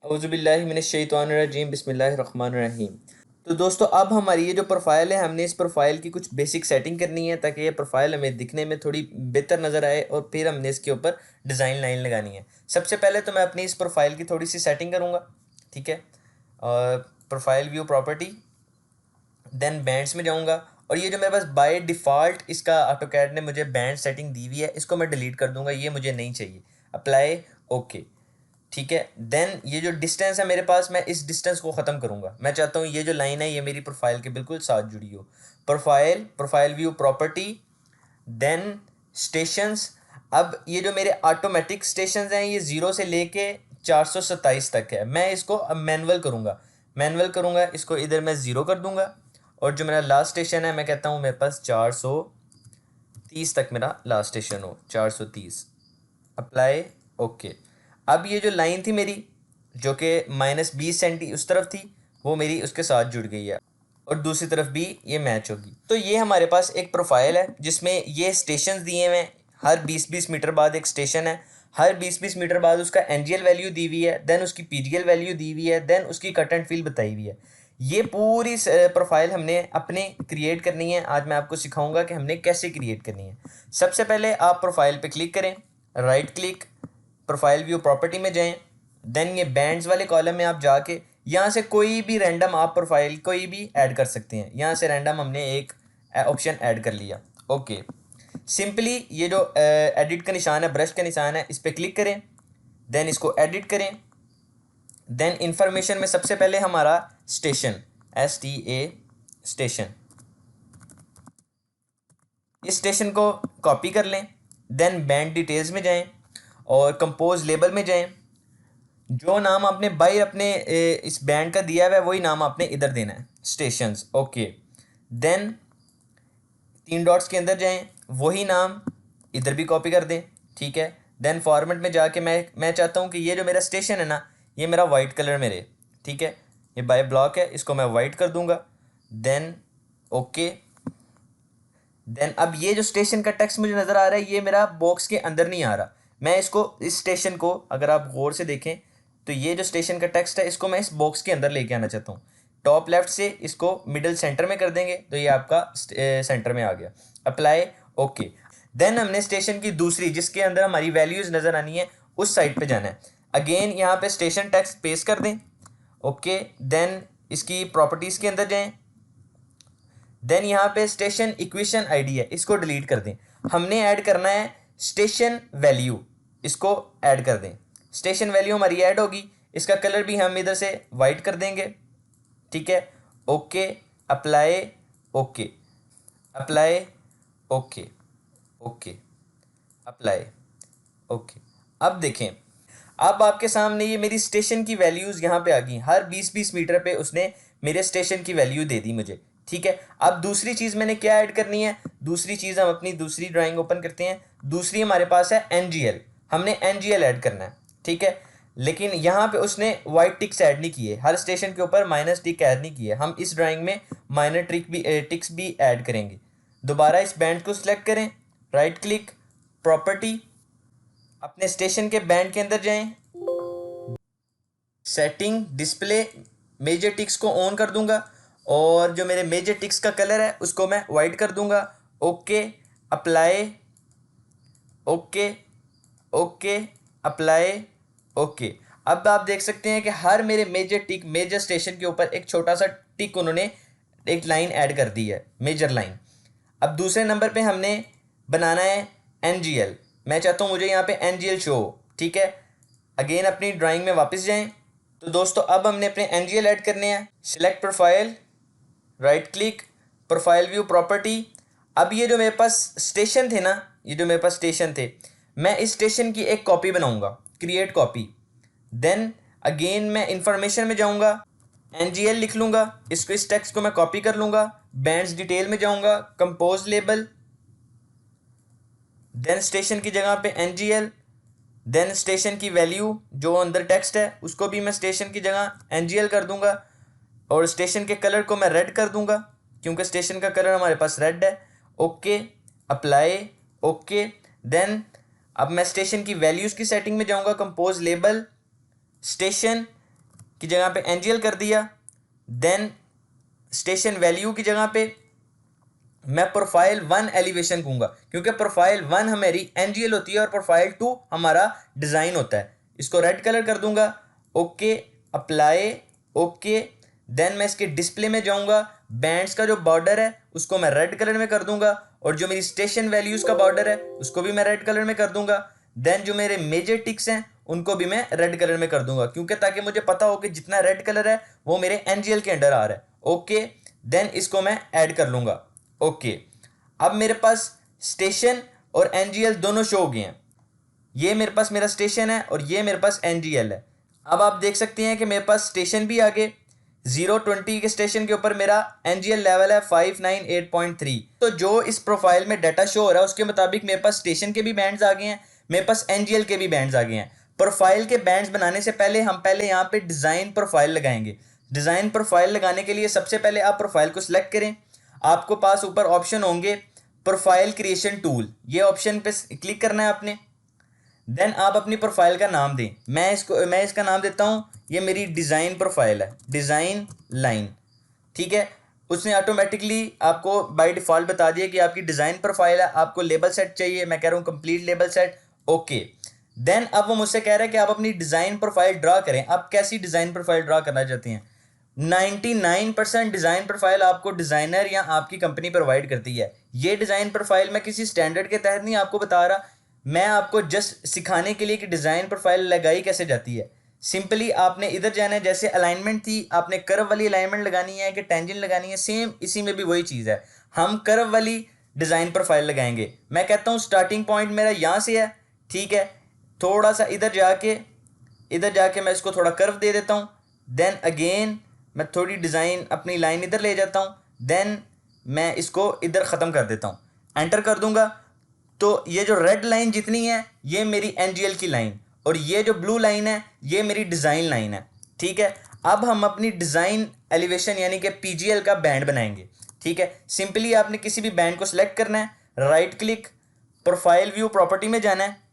औज़ुबिल्लाहिमिनश्शैतानिर्रजीम बिस्मिल्लाहिर्रहमानिर्रहीम। तो दोस्तों, अब हमारी ये जो प्रोफाइल है, हमने इस प्रोफाइल की कुछ बेसिक सेटिंग करनी है ताकि ये प्रोफाइल हमें दिखने में थोड़ी बेहतर नज़र आए और फिर हमने इसके ऊपर डिज़ाइन लाइन लगानी है। सबसे पहले तो मैं अपनी इस प्रोफाइल की थोड़ी सी सेटिंग करूँगा, ठीक है। और profile view property, then bands में जाऊँगा और ये जो मेरे पास बाय डिफ़ॉल्ट इसका ऑटोकैड ने मुझे बैंड सेटिंग दी हुई है, इसको मैं डिलीट कर दूँगा, ये मुझे नहीं चाहिए। अप्लाई, ओके, ठीक है। देन ये जो डिस्टेंस है मेरे पास, मैं इस डिस्टेंस को ख़त्म करूँगा। मैं चाहता हूँ ये जो लाइन है ये मेरी प्रोफाइल के बिल्कुल साथ जुड़ी हो। Profile view property, then stations. अब ये जो मेरे ऑटोमेटिक स्टेशंस हैं ये 0 से लेके 427 तक है। मैं इसको अब मैनुअल करूँगा, इसको इधर मैं 0 कर दूँगा और जो मेरा लास्ट स्टेशन है मैं कहता हूँ मेरे पास 430 तक मेरा लास्ट स्टेशन हो, 430। Apply, okay. अब ये जो लाइन थी मेरी जो कि -20 सेंटी उस तरफ थी, वो मेरी उसके साथ जुड़ गई है और दूसरी तरफ भी ये मैच होगी। तो ये हमारे पास एक प्रोफाइल है जिसमें ये स्टेशन दिए हुए हैं। हर 20-20 मीटर बाद एक स्टेशन है, हर 20-20 मीटर बाद उसका एनजीएल वैल्यू दी हुई है, देन उसकी पीजीएल वैल्यू दी हुई है, देन उसकी कट एंड फिल बताई हुई है। ये पूरी प्रोफाइल हमने अपने क्रिएट करनी है। आज मैं आपको सिखाऊंगा कि हमने कैसे क्रिएट करनी है। सबसे पहले आप प्रोफाइल पे क्लिक करें, right click, profile view property में जाएं, देन ये बैंड्स वाले कॉलम में आप जाके यहाँ से कोई भी रैंडम आप प्रोफाइल कोई भी ऐड कर सकते हैं। यहाँ से रैंडम हमने एक ऑप्शन ऐड कर लिया, ओके। सिंपली ये जो एडिट का निशान है, ब्रश का निशान है, इस पर क्लिक करें, देन इसको एडिट करें। देन इंफॉर्मेशन में सबसे पहले हमारा स्टेशन, STA स्टेशन, इस स्टेशन को कॉपी कर लें। देन बैंड डिटेल्स में जाएं और कंपोज लेबल में जाएं। जो नाम आपने बाई अपने इस बैंड का दिया हुआ है वही नाम आपने इधर देना है, स्टेशंस, ओके। देन 3 डॉट्स के अंदर जाएं, वही नाम इधर भी कॉपी कर दें, ठीक है। देन फॉर्मेट में जाके मैं चाहता हूँ कि ये जो मेरा स्टेशन है ना, ये मेरा वाइट कलर में रहे, ठीक है। ये बाय ब्लॉक है, इसको मैं वाइट कर दूंगा, देन ओके। देन अब ये जो स्टेशन का टेक्स्ट मुझे नज़र आ रहा है ये मेरा बॉक्स के अंदर नहीं आ रहा। मैं इसको, इस स्टेशन को अगर आप गौर से देखें तो ये जो स्टेशन का टेक्स्ट है इसको मैं इस बॉक्स के अंदर लेके आना चाहता हूँ। टॉप लेफ्ट से इसको मिडिल सेंटर में कर देंगे तो ये आपका सेंटर में आ गया। Apply, okay. देन हमने स्टेशन की दूसरी जिसके अंदर हमारी वैल्यूज़ नज़र आनी है उस साइड पे जाना है। अगेन यहाँ पे स्टेशन टेक्स्ट पेस्ट कर दें, ओके। देन इसकी प्रॉपर्टीज़ के अंदर जाएं, देन यहाँ पे स्टेशन इक्वेशन आईडी है, इसको डिलीट कर दें। हमने ऐड करना है स्टेशन वैल्यू, इसको ऐड कर दें। स्टेशन वैल्यू हमारी ऐड होगी, इसका कलर भी हम इधर से वाइट कर देंगे, ठीक है। Okay, apply, okay, apply, okay, okay, apply, okay. अब देखें, अब आपके सामने ये मेरी स्टेशन की वैल्यूज़ यहाँ पे आ गई। हर 20-20 मीटर पे उसने मेरे स्टेशन की वैल्यू दे दी मुझे, ठीक है। अब दूसरी चीज़ मैंने क्या ऐड करनी है, दूसरी चीज़ हम अपनी दूसरी ड्राइंग ओपन करते हैं। दूसरी हमारे पास है NGL, हमने NGL ऐड करना है, ठीक है। लेकिन यहाँ पे उसने वाइट टिक्स ऐड नहीं किए, हर स्टेशन के ऊपर माइनस टिक ऐड नहीं किए। हम इस ड्राइंग में माइनर टिक्स भी ऐड करेंगे। दोबारा इस बैंड को सिलेक्ट करें, राइट क्लिक, प्रॉपर्टी, अपने स्टेशन के बैंड के अंदर जाएं, सेटिंग, डिस्प्ले, मेजर टिक्स को ऑन कर दूंगा और जो मेरे मेजर टिक्स का कलर है उसको मैं वाइट कर दूंगा। Okay, apply, okay, okay, apply, okay. अब आप देख सकते हैं कि हर मेरे मेजर स्टेशन के ऊपर एक छोटा सा टिक उन्होंने एक लाइन ऐड कर दी है, मेजर लाइन। अब दूसरे नंबर पे हमने बनाना है NGL। मैं चाहता हूँ मुझे यहाँ पे NGL शो हो, ठीक है। अगेन अपनी ड्राइंग में वापस जाएं। तो दोस्तों अब हमने अपने NGL ऐड करने हैं। Select profile, right click, profile view property. अब ये जो मेरे पास स्टेशन थे ना, ये जो मेरे पास स्टेशन थे, मैं इस स्टेशन की एक कॉपी बनाऊंगा, क्रिएट कॉपी। देन अगेन मैं इंफॉर्मेशन में जाऊंगा, NGL लिख लूँगा, इसको, इस टेक्स्ट को मैं कॉपी कर लूँगा। बैंड्स डिटेल में जाऊँगा, कंपोज लेबल, देन स्टेशन की जगह पे NGL, देन स्टेशन की वैल्यू जो अंदर टेक्स्ट है उसको भी मैं स्टेशन की जगह NGL कर दूंगा और स्टेशन के कलर को मैं रेड कर दूंगा क्योंकि स्टेशन का कलर हमारे पास रेड है। Okay, apply, okay. देन अब मैं स्टेशन की वैल्यूज़ की सेटिंग में जाऊंगा, कंपोज लेबल, स्टेशन, की जगह पे एनजीएल कर दिया। देन स्टेशन वैल्यू की जगह पे मैं प्रोफाइल 1 एलिवेशन कहूँगा, क्योंकि प्रोफाइल 1 हमारी एनजीएल होती है और प्रोफाइल 2 हमारा डिज़ाइन होता है। इसको रेड कलर कर दूंगा। Okay, apply, okay. देन मैं इसके डिस्प्ले में जाऊंगा, बैंड्स का जो बॉर्डर है उसको मैं रेड कलर में कर दूंगा, और जो मेरी स्टेशन वैल्यूज का बॉर्डर है उसको भी मैं रेड कलर में कर दूंगा। देन जो मेरे मेजर टिक्स हैं उनको भी मैं रेड कलर में कर दूंगा, क्योंकि ताकि मुझे पता हो कि जितना रेड कलर है वो मेरे एनजीएल के अंडर आ रहा है। ओके, देन इसको मैं ऐड कर लूंगा। ओके, अब मेरे पास स्टेशन और एनजीएल दोनों शो हो गए हैं। ये मेरे पास मेरा स्टेशन है और ये मेरे पास एनजीएल है। अब आप देख सकते हैं कि मेरे पास स्टेशन भी आगे 020 के स्टेशन के ऊपर मेरा एनजीएल लेवल है 598.3। तो जो इस प्रोफाइल में डाटा शो हो रहा है उसके मुताबिक मेरे पास स्टेशन के भी बैंड्स आ गए हैं, मेरे पास एनजीएल के भी बैंड्स आ गए हैं। प्रोफाइल के बैंड्स बनाने से पहले हम यहाँ पे डिज़ाइन प्रोफाइल लगाएंगे। डिज़ाइन प्रोफाइल लगाने के लिए सबसे पहले आप प्रोफाइल को सिलेक्ट करें। आपको पास ऊपर ऑप्शन होंगे प्रोफाइल क्रिएशन टूल, ये ऑप्शन पे क्लिक करना है आपने। देन आप अपनी प्रोफाइल का नाम दें। मैं इसका नाम देता हूँ, ये मेरी डिज़ाइन प्रोफाइल है, डिज़ाइन लाइन। ठीक है, उसने ऑटोमेटिकली आपको बाय डिफ़ॉल्ट बता दिया कि आपकी डिज़ाइन प्रोफाइल है। आपको लेबल सेट चाहिए, मैं कह रहा हूँ complete label set. Okay, then अब वो मुझसे कह रहा है कि आप अपनी डिज़ाइन प्रोफाइल ड्रा करें। आप कैसी डिज़ाइन प्रोफाइल ड्रा करना चाहते हैं। 99% डिज़ाइन प्रोफाइल आपको डिज़ाइनर या आपकी कंपनी प्रोवाइड करती है। ये डिज़ाइन प्रोफाइल मैं किसी स्टैंडर्ड के तहत नहीं आपको बता रहा, मैं आपको जस्ट सिखाने के लिए कि डिज़ाइन प्रोफाइल लगाई कैसे जाती है। सिंपली आपने इधर जाना है, जैसे अलाइनमेंट थी, आपने कर्व वाली अलाइनमेंट लगानी है कि टेंजेंट लगानी है, सेम इसी में भी वही चीज़ है। हम कर्व वाली डिज़ाइन प्रोफाइल लगाएंगे। मैं कहता हूँ स्टार्टिंग पॉइंट मेरा यहाँ से है, ठीक है। थोड़ा सा इधर जाके मैं इसको थोड़ा कर्व दे देता हूँ। देन अगेन मैं थोड़ी डिज़ाइन अपनी लाइन इधर ले जाता हूँ। देन मैं इसको इधर ख़त्म कर देता हूँ, एंटर कर दूंगा। तो ये जो रेड लाइन जितनी है ये मेरी एनजीएल की लाइन, और ये जो ब्लू लाइन है ये मेरी डिज़ाइन लाइन है। ठीक है, अब हम अपनी डिज़ाइन एलिवेशन यानी कि पीजीएल का बैंड बनाएंगे। ठीक है, सिंपली आपने किसी भी बैंड को सिलेक्ट करना है, right click, profile view property में जाना है।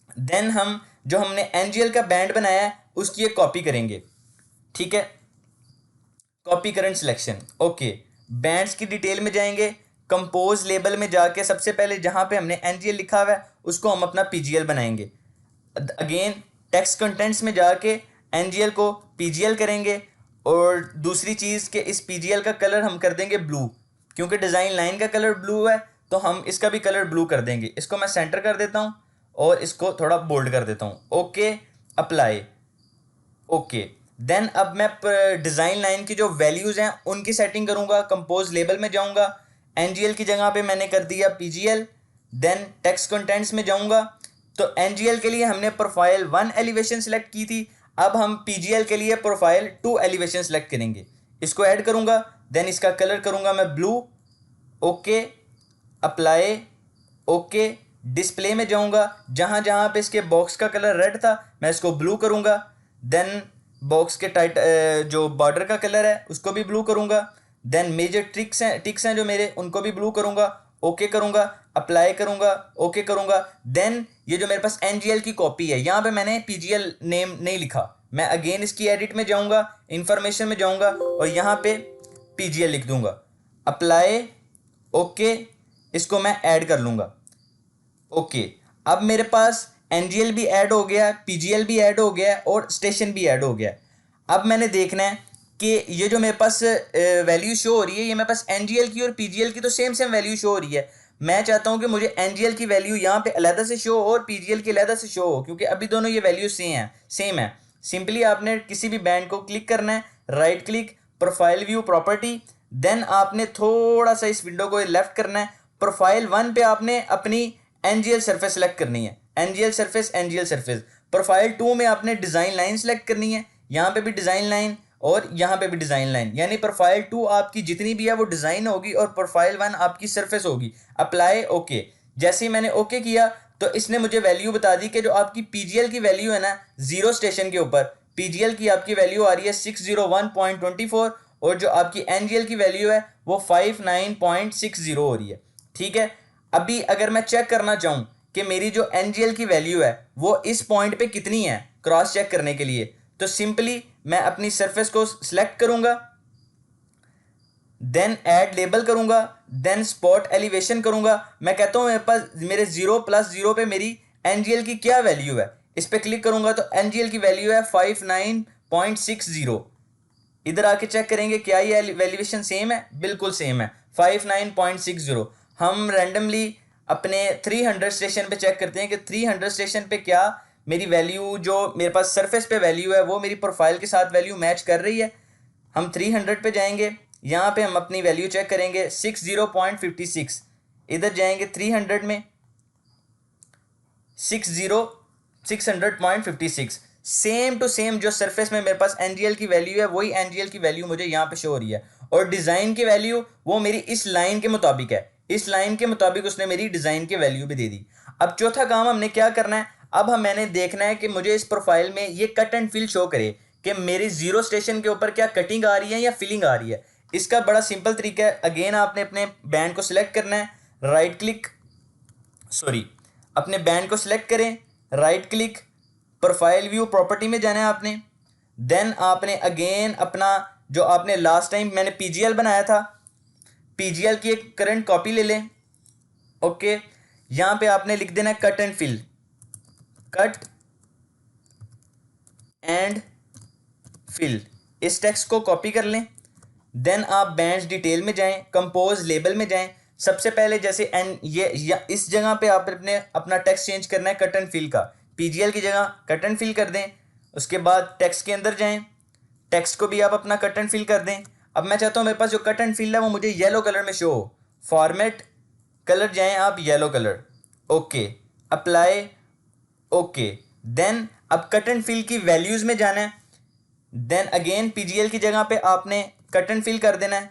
देन हम जो हमने एनजीएल का बैंड बनाया है उसकी एक कॉपी करेंगे। ठीक है, copy current selection. Okay, bands की डिटेल में जाएंगे, कंपोज लेबल में जाके सबसे पहले जहाँ पे हमने एनजीएल लिखा हुआ है उसको हम अपना पीजीएल बनाएंगे। अगेन टेक्स्ट कंटेंट्स में जाके एनजीएल को पीजीएल करेंगे, और दूसरी चीज़ कि इस पीजीएल का कलर हम कर देंगे ब्लू, क्योंकि डिज़ाइन लाइन का कलर ब्लू है तो हम इसका भी कलर ब्लू कर देंगे। इसको मैं सेंटर कर देता हूँ और इसको थोड़ा बोल्ड कर देता हूँ। Okay, apply, okay. देन अब मैं डिज़ाइन लाइन की जो वैल्यूज़ हैं उनकी सेटिंग करूँगा। कंपोज लेबल में जाऊँगा, एनजीएल की जगह पे मैंने कर दिया पीजीएल। देन टेक्स्ट कंटेंट्स में जाऊँगा, तो एनजीएल के लिए हमने प्रोफाइल 1 एलिवेशन सेलेक्ट की थी, अब हम पीजीएल के लिए प्रोफाइल 2 एलिवेशन सेलेक्ट करेंगे। इसको ऐड करूँगा, देन इसका कलर करूँगा मैं blue. Okay, apply, okay. Display में जाऊँगा, जहाँ जहाँ पे इसके बॉक्स का कलर रेड था मैं इसको ब्लू करूँगा। देन बॉक्स के जो बॉर्डर का कलर है उसको भी ब्लू करूँगा। देन मेजर टिक्स हैं जो मेरे, उनको भी ब्लू करूँगा। ओके करूँगा, अप्लाई करूँगा, ओके करूँगा। देन ये जो मेरे पास एनजीएल की कॉपी है, यहाँ पे मैंने पीजीएल नेम नहीं लिखा, मैं अगेन इसकी एडिट में जाऊँगा, इंफॉर्मेशन में जाऊँगा और यहाँ पे पीजीएल लिख दूँगा। अप्लाई, ओके, इसको मैं ऐड कर लूँगा। ओके, अब मेरे पास एनजीएल भी ऐड हो गया, पीजीएल भी ऐड हो गया और स्टेशन भी ऐड हो गया। अब मैंने देखना है कि ये जो मेरे पास वैल्यू शो हो रही है, ये मेरे पास एनजीएल की और पीजीएल की तो सेम वैल्यू शो हो रही है। मैं चाहता हूँ कि मुझे एनजीएल की वैल्यू यहाँ पे अलहदा से शो हो और पीजीएल की अलहदा से शो हो, क्योंकि अभी दोनों ये वैल्यू सेम है। सिंपली आपने किसी भी बैंड को क्लिक करना है, right click, profile view property. Then आपने थोड़ा सा इस विंडो को लेफ्ट करना है। प्रोफाइल 1 पे आपने अपनी एनजीएल सरफेस सेलेक्ट करनी है, एनजीएल सरफेस। प्रोफाइल 2 में आपने डिज़ाइन लाइन सेलेक्ट करनी है, यहाँ पे भी डिज़ाइन लाइन और यहाँ पे भी डिज़ाइन लाइन, यानी प्रोफाइल 2 आपकी जितनी भी है वो डिज़ाइन होगी और प्रोफाइल 1 आपकी सरफेस होगी। Apply, okay. जैसे ही मैंने ओके किया तो इसने मुझे वैल्यू बता दी कि जो आपकी पीजीएल की वैल्यू है ना 0 स्टेशन के ऊपर, पीजीएल की आपकी वैल्यू आ रही है 601.24 और जो आपकी एनजीएल की वैल्यू है वो 59.60 हो रही है। ठीक है, अभी अगर मैं चेक करना चाहूँ कि मेरी जो एनजीएल की वैल्यू है वो इस पॉइंट पे कितनी है, क्रॉस चेक करने के लिए, तो सिंपली मैं अपनी सरफेस को सिलेक्ट करूंगा, देन ऐड लेबल करूंगा, देन स्पॉट एलिवेशन करूंगा। मैं कहता हूं मेरे पास मेरे 0+0 पे मेरी एनजीएल की क्या वैल्यू है, इस पर क्लिक करूंगा तो एनजीएल की वैल्यू है 59.60। इधर आके चेक करेंगे क्या ये वैल्यूएशन सेम है, बिल्कुल सेम है 59.60। हम रैंडमली अपने 300 स्टेशन पे चेक करते हैं कि 300 स्टेशन पे क्या मेरी वैल्यू जो मेरे पास सरफेस पे वैल्यू है वो मेरी प्रोफाइल के साथ वैल्यू मैच कर रही है। हम 300 पे जाएंगे, यहाँ पे हम अपनी वैल्यू चेक करेंगे 60.56। इधर जाएंगे 300 में 600.56, सेम टू सेम जो सरफेस में मेरे पास एनजीएल की वैल्यू है वही एनजीएल की वैल्यू मुझे यहाँ पे शो हो रही है। और डिज़ाइन की वैल्यू वो मेरी इस लाइन के मुताबिक है, इस लाइन के मुताबिक उसने मेरी डिज़ाइन की वैल्यू भी दे दी। अब चौथा काम हमने क्या करना है, अब मैंने देखना है कि मुझे इस प्रोफाइल में ये कट एंड फिल शो करे कि मेरी जीरो स्टेशन के ऊपर क्या कटिंग आ रही है या फिलिंग आ रही है। इसका बड़ा सिंपल तरीका है, अगेन आपने अपने बैंड को सिलेक्ट करना है, राइट क्लिक अपने बैंड को सिलेक्ट करें, right click profile view property में जाना है आपने। देन आपने अगेन अपना जो आपने लास्ट टाइम मैंने पीजीएल बनाया था, पीजीएल की एक करंट कॉपी ले लें। ओके, यहां पे आपने लिख देना है cut and fill, cut and fill. इस टेक्स्ट को कॉपी कर लें। देन आप बैंड्स डिटेल में जाएं, कंपोज लेबल में जाएं। सबसे पहले जैसे एन ये या इस जगह पे आप अपना टेक्स्ट चेंज करना है कट एंड फिल का, पीजीएल की जगह कट एंड फिल कर दें। उसके बाद टेक्स्ट के अंदर जाएं, टेक्स्ट को भी आप अपना कट एंड फिल कर दें। अब मैं चाहता हूँ मेरे पास जो कट एंड फिल है वो मुझे येलो कलर में शो हो, फॉर्मेट कलर जाएं आप yellow colour, okay apply, okay. Then अब कट एंड फिल की वैल्यूज़ में जाना है। देन अगेन पीजीएल की जगह पे आपने कट एंड फिल कर देना है।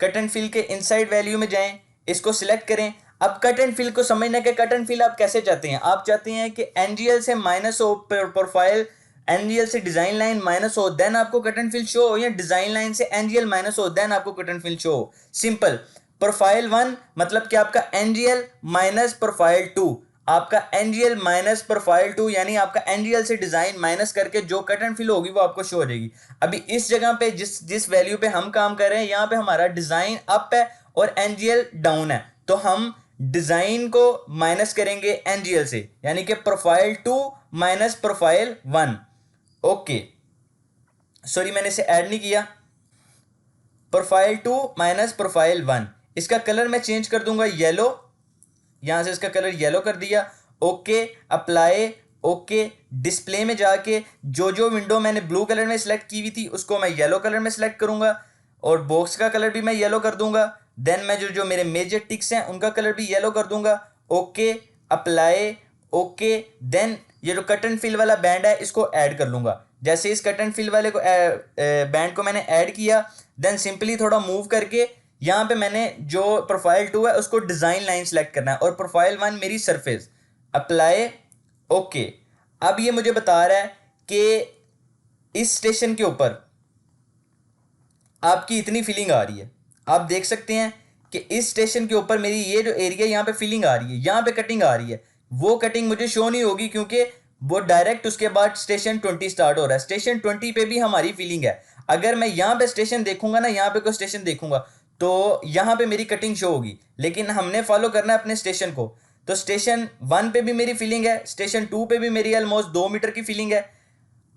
कट एंड फिल के इनसाइड वैल्यू में जाएं, इसको सिलेक्ट करें। अब कट एंड फिल को समझना है कि कट एंड फिल आप कैसे चाहते हैं। आप चाहते हैं कि एनजीएल से माइनस हो प्रोफाइल, एनजीएल से डिजाइन लाइन माइनस हो देन आपको कट एंड फिल शो हो, या डिजाइन लाइन से एनजीएल माइनस हो देन आपको कट एंड फिल शो हो। सिंपल, प्रोफाइल 1 मतलब कि आपका एनजीएल माइनस प्रोफाइल 2, आपका एनजीएल माइनस प्रोफाइल 2 यानी आपका एनजीएल से डिजाइन माइनस करके जो कट एंड फिल होगी वो आपको शो हो जाएगी। अभी इस जगह पे जिस वैल्यू पे हम काम कर रहे हैं यहाँ पे हमारा डिजाइन अप है और एनजीएल डाउन है, तो हम डिजाइन को माइनस करेंगे एनजीएल से, यानी कि profile 2 minus profile 1। Okay sorry मैंने इसे ऐड नहीं किया, प्रोफाइल 2 माइनस प्रोफाइल 1। इसका कलर मैं चेंज कर दूंगा येलो, यहां से इसका कलर येलो कर दिया। ओके अप्लाई, ओके डिस्प्ले में जाके जो विंडो मैंने ब्लू कलर में सिलेक्ट की हुई थी उसको मैं येलो कलर में सिलेक्ट करूंगा और बॉक्स का कलर भी मैं येलो कर दूंगा। देन मैं जो मेरे मेजर टिक्स हैं उनका कलर भी येलो कर दूंगा। Okay apply, okay. देन ये जो कट एंड फिल वाला बैंड है इसको ऐड कर लूंगा। जैसे इस कट एंड फिल वाले को बैंड को मैंने ऐड किया, देन सिंपली थोड़ा मूव करके यहाँ पे मैंने जो प्रोफाइल 2 है उसको डिजाइन लाइन सेलेक्ट करना है और प्रोफाइल 1 मेरी सरफेस, अप्लाई, ओके। अब ये मुझे बता रहा है कि इस स्टेशन के ऊपर आपकी इतनी फीलिंग आ रही है। आप देख सकते हैं कि इस स्टेशन के ऊपर मेरी ये जो एरिया यहाँ पे फीलिंग आ रही है, यहाँ पे कटिंग आ रही है, वो कटिंग मुझे शो नहीं होगी क्योंकि वो डायरेक्ट उसके बाद स्टेशन 20 स्टार्ट हो रहा है। स्टेशन 20 पे भी हमारी फीलिंग है। अगर मैं यहाँ पे स्टेशन देखूंगा ना, यहाँ पे कोई स्टेशन देखूंगा तो यहाँ पे मेरी कटिंग शो होगी, लेकिन हमने फॉलो करना है अपने स्टेशन को। तो स्टेशन 1 पे भी मेरी फीलिंग है, स्टेशन 2 पे भी मेरी ऑलमोस्ट 2 मीटर की फीलिंग है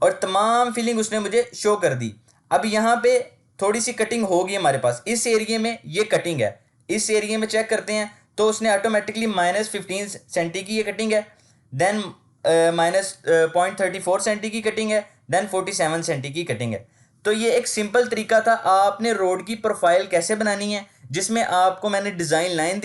और तमाम फीलिंग उसने मुझे शो कर दी। अब यहाँ पे थोड़ी सी कटिंग होगी हमारे पास, इस एरिया में ये कटिंग है, इस एरिया में चेक करते हैं तो उसने ऑटोमेटिकली -15 सेंटी की ये कटिंग है, देन -0.34 सेंटी की कटिंग है, देन 47 सेंटी की कटिंग है। तो ये एक सिंपल तरीका था आपने रोड की प्रोफाइल कैसे बनानी है, जिसमें आपको मैंने डिज़ाइन लाइन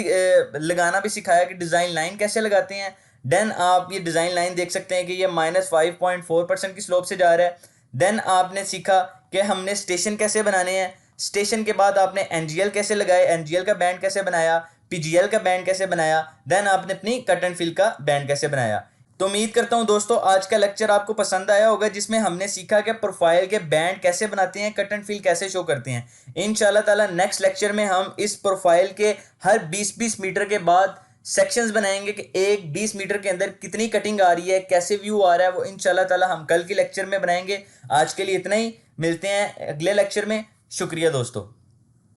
लगाना भी सिखाया कि डिज़ाइन लाइन कैसे लगाते हैं। देन आप ये डिज़ाइन लाइन देख सकते हैं कि ये -5.4% की स्लोप से जा रहा है। देन आपने सीखा कि हमने स्टेशन कैसे बनाने हैं, स्टेशन के बाद आपने एनजीएल कैसे लगाए, एनजीएल का बैंड कैसे बनाया, पीजीएल का बैंड कैसे बनाया, देन आपने अपनी कट एंड फिल का बैंड कैसे बनाया। तो उम्मीद करता हूं दोस्तों आज का लेक्चर आपको पसंद आया होगा, जिसमें हमने सीखा कि प्रोफाइल के बैंड कैसे बनाते हैं, कट एंड फिल कैसे शो करते हैं। इंशाल्लाह ताला नेक्स्ट लेक्चर में हम इस प्रोफाइल के हर 20-20 मीटर के बाद सेक्शंस बनाएंगे कि एक 20 मीटर के अंदर कितनी कटिंग आ रही है, कैसे व्यू आ रहा है, वो इंशाल्लाह ताला हम कल के लेक्चर में बनाएंगे। आज के लिए इतना ही। मिलते हैं अगले लेक्चर में। शुक्रिया दोस्तों।